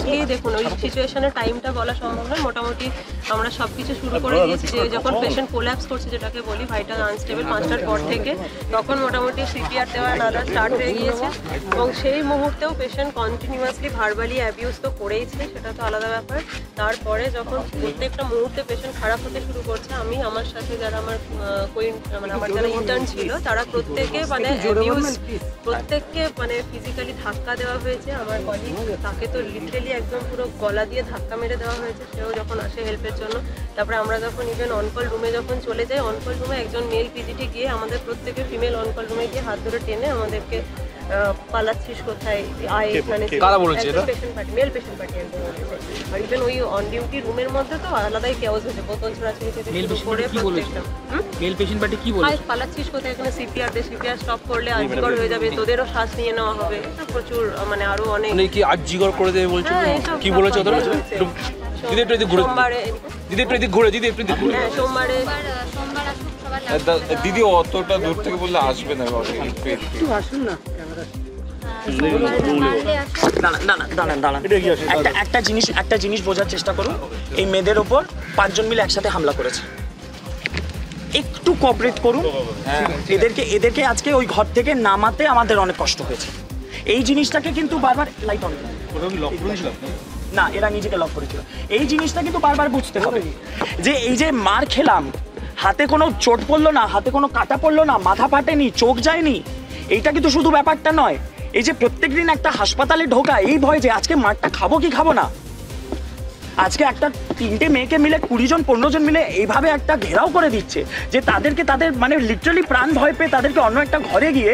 Exactly দেখুন ওই সিচুয়েশনের টাইমটা বলা সম্ভব নয়, মোটামুটি আমরা সব কিছু শুরু করে দিয়েছি যে যখন পেশেন্ট কোল্যাপস করছে যেটাকে বলি ভাইটাল আনস্টেবল 5টার পর থেকে, তখন মোটামুটি সিপিআর দেওয়া নাদা স্টার্ট হয়ে গিয়েছে এবং সেই মুহূর্তেও পেশেন্ট কন্টিনিউয়াসলি ভার্বালি অ্যাবিউজ তো করেইছে, সেটা তো আলাদা ব্যাপার। তারপরে যখন প্রত্যেকটা মুহূর্তে পেশেন্ট খারাপ হতে শুরু করছে, আমি আমার সাথে যারা আমার মানে আমার যারা ইন্টার্ন ছিল তারা প্রত্যেকে মানে অ্যাবিউজ, প্রত্যেককে মানে ফিজিক্যালি ধাক্কা দেওয়া হয়েছে। আমার কলিগ তাকে তো লিটারেলি একদম পুরো গলা দিয়ে ধাক্কা মেরে দেওয়া হয়েছে, সেও যখন আসে হেল্পের জন্য। তারপরে আমরা যখন ইভেন অনকল রুমে যখন চলে যাই, অনকল রুমে একজন মেল পিজিটি গিয়ে আমাদের প্রত্যেকে ফিমেল অনকল রুমে গিয়ে হাত ধরে টেনে আমাদেরকে পালাচ্ছিস কোথায় আয়, মানে patient party, male patient party একদম বলেছে। আর ইভেন ওই অন ডিউটি রুমের মধ্যে তো আলাদাই কেওস হয়েছে, বোতল ছোড়াছুড়ি থেকে শুরু করে প্রত্যেকটা। মেল পেশেন্ট পার্টি কি বলে পালাচ্ছিস কোথায়, এখানে সিপিআর দে, সিপিআর স্টপ করলে আর্জিকর হয়ে যাবে, তোদেরও শ্বাস নিয়ে নেওয়া হবে, প্রচুর মানে আরো অনেক কি আর্জিকর করে দেবে বলছে। কি বলেছে ওদের? দিদি একটু এদিকে ঘুরে, দিদি একটু এদিকে ঘুরে, দিদি একটু এদিকে ঘুরে। সোমবারে দিদি অতটা দূর থেকে বললে আসবে না, একটু আসুন না। একটা জিনিস বোঝার চেষ্টা করুন, এই মেয়েদের ওপর 5 জন মিলে একসাথে হামলা করেছে। একটু কোঅপারেট করুন, এদেরকে আজকে ওই ঘর থেকে নামাতে আমাদের অনেক কষ্ট হয়েছে। এই জিনিসটাকে কিন্তু বারবার লাইট অন না, এরা নিজেকে লক করেছিল। এই জিনিসটা কিন্তু বারবার বুঝতে হবে যে এই যে মার খেলাম, হাতে কোনো চোট পড়লো না, হাতে কোনো কাটা পড়লো না, মাথা ফাটেনি, চোখ যায়নি, এইটা কিন্তু শুধু ব্যাপারটা নয়। এই যে প্রত্যেকদিন একটা হাসপাতালে ঢোকা, এই ভয় যে আজকে মারটা খাবো কি খাবো না। আজকে একটা 3টে মেয়েকে মিলে 20 জন 15 জন মিলে এইভাবে একটা ঘেরাও করে দিচ্ছে যে তাদেরকে তাদের মানে লিটারালি প্রাণ ভয় পেয়ে তাদেরকে অন্য একটা ঘরে গিয়ে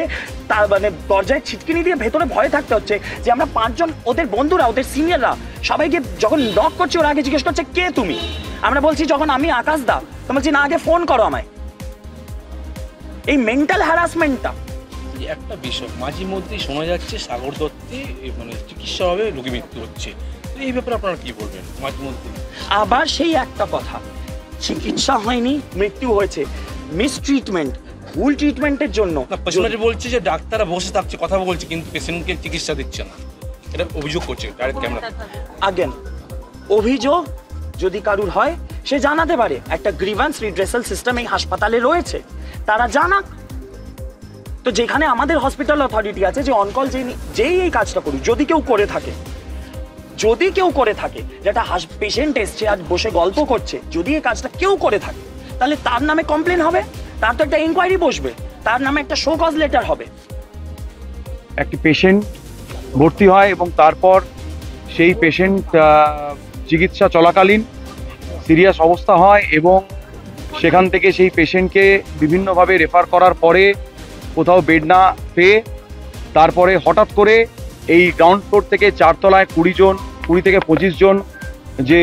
তার মানে দরজায় ছিটকিনি দিয়ে ভেতরে ভয়ে থাকতে হচ্ছে যে আমরা 5 জন ওদের বন্ধুরা, ওদের সিনিয়ররা সবাইকে যখন নক করছি ওরা আগে জিজ্ঞেস করছে কে তুমি। আমরা বলছি যখন আমি আকাশ দা, তো বলছি না আগে ফোন করো আমায়। এই মেন্টাল হ্যারাসমেন্টটা একটা বিষয় মাঝে মধ্যেই শোনা যাচ্ছে সাগর দত্তে মানে চিকিৎসা হবে রোগী মৃত্যু হচ্ছে, এই ব্যাপারে আপনারা কি বলবেন? মাঝে মধ্যে আবার সেই একটা কথা, চিকিৎসা হয়নি, মৃত্যু হয়েছে, মিসট্রিটমেন্ট, ভুল ট্রিটমেন্টের জন্য। পেশেন্ট বলছে যে ডাক্তাররা বসে থাকছে, কথা বলছে, কিন্তু পেশেন্টকে চিকিৎসা দিচ্ছে না, এটা অভিযোগ করছে ডাইরেক্ট ক্যামেরা। আগেন অভিযোগ যদি কারুর হয় সে জানাতে পারে, একটা গ্রিভান্স রিড্রেসাল সিস্টেম এই হাসপাতালে রয়েছে, তারা জানাক। তো যেখানে আমাদের হসপিটাল অথরিটি আছে যে অনকল যেই এই কাজটা করুক, যদি কেউ করে থাকে যেটা পেশেন্ট এসছে আজ বসে গল্প করছে, যদি এই কাজটা কেউ করে থাকে তাহলে তার নামে কমপ্লেন হবে, তার তো একটা ইনকোয়ারি বসবে, তার নামে একটা শো কজ লেটার হবে। একটি পেশেন্ট ভর্তি হয় এবং তারপর সেই পেশেন্ট চিকিৎসা চলাকালীন সিরিয়াস অবস্থা হয় এবং সেখান থেকে সেই পেশেন্টকে বিভিন্নভাবে রেফার করার পরে কোথাও বেড না পেয়ে তারপরে হঠাৎ করে এই গ্রাউন্ড ফ্লোর থেকে 4 তলায় 20 থেকে 25 জন যে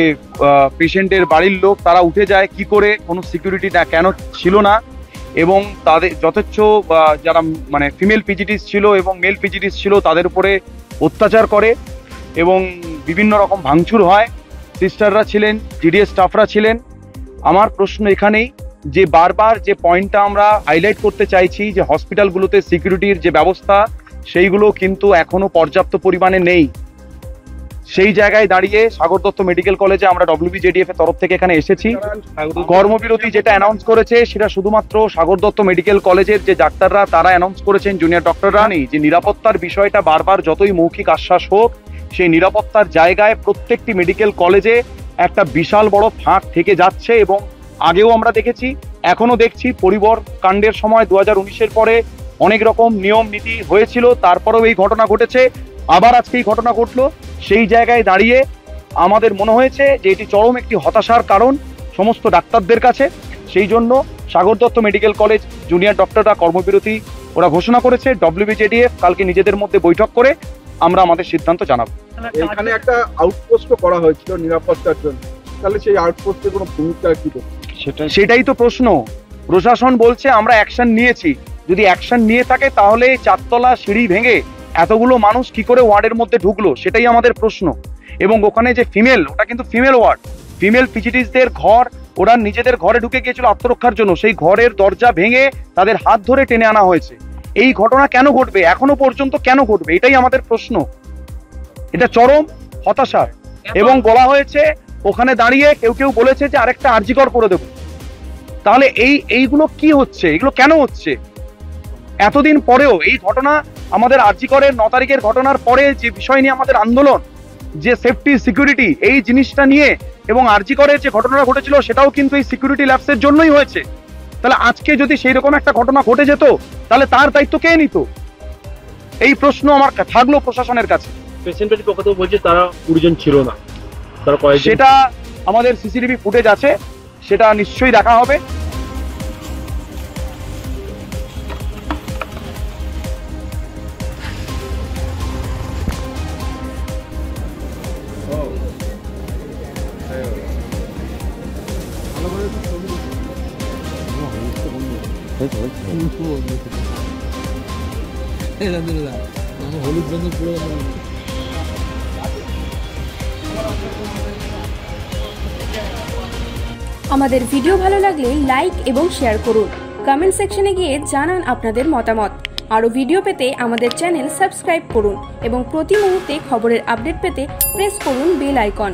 পেশেন্টের বাড়ির লোক তারা উঠে যায়। কি করে, কোনো সিকিউরিটি না কেন ছিল না, এবং তাদের যথেচ্ছ যারা মানে ফিমেল পিজিটিস ছিল এবং মেল পিজিটিস ছিল তাদের উপরে অত্যাচার করে এবং বিভিন্ন রকম ভাঙচুর হয়। সিস্টাররা ছিলেন, জিডিএস স্টাফরা ছিলেন। আমার প্রশ্ন এখানেই যে বারবার যে পয়েন্টটা আমরা হাইলাইট করতে চাইছি যে হসপিটালগুলোতে সিকিউরিটির যে ব্যবস্থা সেইগুলো কিন্তু এখনো পর্যাপ্ত পরিমাণে নেই। সেই জায়গায় দাঁড়িয়ে সাগর দত্ত মেডিকেল কলেজে আমরা WBJDF এর তরফ থেকে এখানে এসেছি। কর্মবিরতি যেটা অ্যানাউন্স করেছে সেটা শুধুমাত্র সাগর দত্ত মেডিকেল কলেজের যে ডাক্তাররা তারা অ্যানাউন্স করেছেন, জুনিয়র ডক্টররা নেই। যে নিরাপত্তার বিষয়টা বারবার যতই মৌখিক আশ্বাস হোক, সেই নিরাপত্তার জায়গায় প্রত্যেকটি মেডিকেল কলেজে একটা বিশাল বড় ফাঁক থেকে যাচ্ছে এবং আগেও আমরা দেখেছি, এখনো দেখছি। পরিবার কাণ্ডের সময় 2019-এর পরে অনেক রকম নিয়ম নীতি হয়েছিল, তারপরেও এই ঘটনা ঘটেছে, আবার আজকে এই ঘটনা ঘটলো। সেই জায়গায় দাঁড়িয়ে আমাদের মনে হয়েছে যে এটি চরম একটি হতাশার কারণ সমস্ত ডাক্তারদের কাছে। সেই জন্য Sagar Dutta medical college junior ডক্টররা কর্মবিরতি ওরা ঘোষণা করেছে। WBJDF কালকে নিজেদের মধ্যে বৈঠক করে আমরা আমাদের সিদ্ধান্ত জানাবো। এখানে একটা আউটপোস্ট করা হয়েছিল নিরাপত্তার জন্য, তাহলে সেই আউটপোস্টের কোনো ভূমিকা কি? সেটাই তো প্রশ্ন। প্রশাসন বলছে আমরা অ্যাকশন নিয়েছি, যদি অ্যাকশন নিয়ে থাকে তাহলে 4 তলা সিঁড়ি ভেঙে এতগুলো মানুষ কি করে ওয়ার্ডের মধ্যে ঢুকলো, সেটাই আমাদের প্রশ্ন। এবং ওখানে যে ফিমেল, ওটা কিন্তু ফিমেল ওয়ার্ড, ফিমেল পিজিটিসদের ঘর, ওরা নিজেদের ঘরে ঢুকে গিয়েছিল আত্মরক্ষার জন্য, সেই ঘরের দরজা ভেঙে তাদের হাত ধরে টেনে আনা হয়েছে। এই ঘটনা কেন ঘটবে, এখনো পর্যন্ত কেন ঘটবে, এটাই আমাদের প্রশ্ন। এটা চরম হতাশার। এবং বলা হয়েছে ওখানে দাঁড়িয়ে কেউ কেউ বলেছে যে আরেকটা আরজিকর করে দেবো। তাহলে এইগুলো কি হচ্ছে, এগুলো কেন হচ্ছে? এতদিন পরেও এই ঘটনা, আমাদের আরজিকরের 9 তারিখের ঘটনার পরে যে বিষয় নিয়ে আমাদের আন্দোলন, যে সেফটি সিকিউরিটি এই জিনিসটা নিয়ে, এবং আরজিকরের যে ঘটনাটা ঘটেছিল সেটাও কিন্তু এই সিকিউরিটি ল্যাপসের জন্যই হয়েছে। তাহলে আজকে যদি সেই রকম একটা ঘটনা ঘটে যেত তাহলে তার দায়িত্ব কে নিত? এই প্রশ্ন আমার থাকলো প্রশাসনের কাছে। পেশেন্টের পক্ষ থেকে বলছে তারা 20 জন ছিল না, তারা কয়েকজন। সেটা আমাদের সিসিটিভি ফুটেজ আছে, সেটা নিশ্চয়ই দেখা হবে। আমাদের ভিডিও ভালো লাগলে লাইক এবং শেয়ার করুন। কমেন্ট সেকশনে গিয়ে জানান আপনাদের মতামত। আরও ভিডিও পেতে আমাদের চ্যানেল সাবস্ক্রাইব করুন এবং প্রতি মুহূর্তে খবরের আপডেট পেতে প্রেস করুন বেল আইকন।